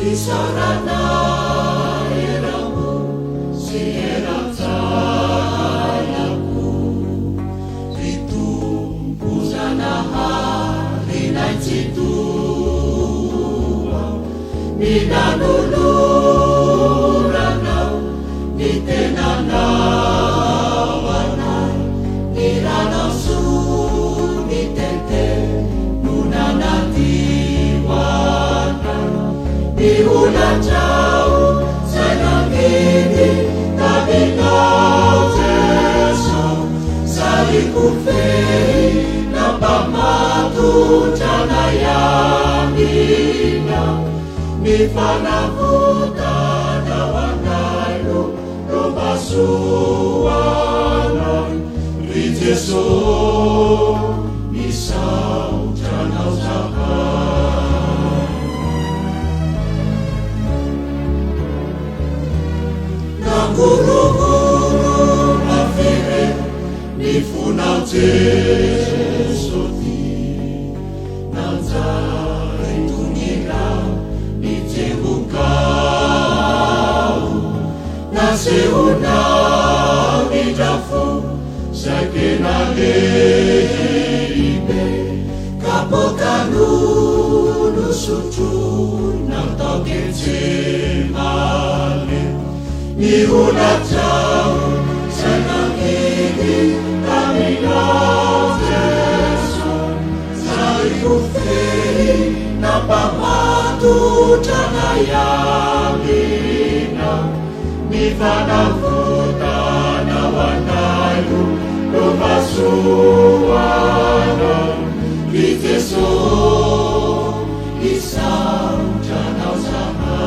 Isarana eramu si eratsayaku Ritumpuzana harinay tsitua Ninanuluranau nitenanawanay Niranau su nitete Iulan jauh senangini tapi kau Yesus saliku fei nampak matu jana yamina mifana huta dawanayu robasuana ri Yesus misau jana usaha Guru-guru mafire nifunau Jesoti Nanzari tungira nijebukau Nasiunau nijafu Sekenageibe Kapokanu nusutu Nang tokecemale Iulat jauh senangini kami kau Yesus saliku fei nampak matu jana yamina mifana futana wanayu robasuana ri Yesus isau jana usaha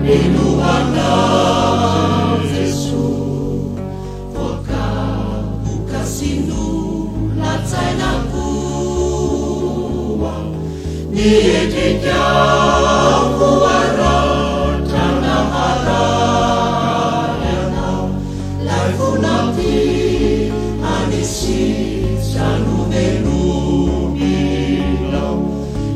Minuana Yesus Voka buka sinu latsai nakua Ni edikya kuara Jana harayana Laifu nanti Anisi Janu menubilau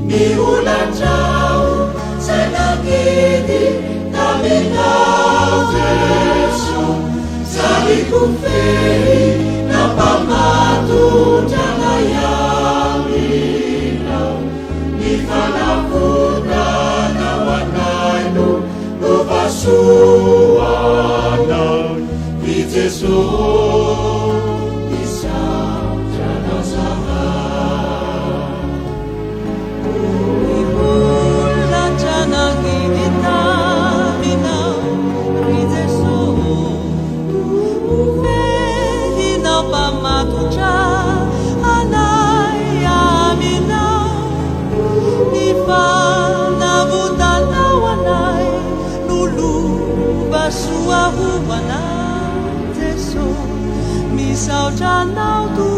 Miulan jauh senangini kami kau Yesus saliku fei nampak matu jana yamina mifana futana wanainu robasuana ri Yesus isau jana usaha Ibulan jana gidita Pamatuja anayamina Ifana vutana wanay Nulu basua huwana Yesus misau janau tu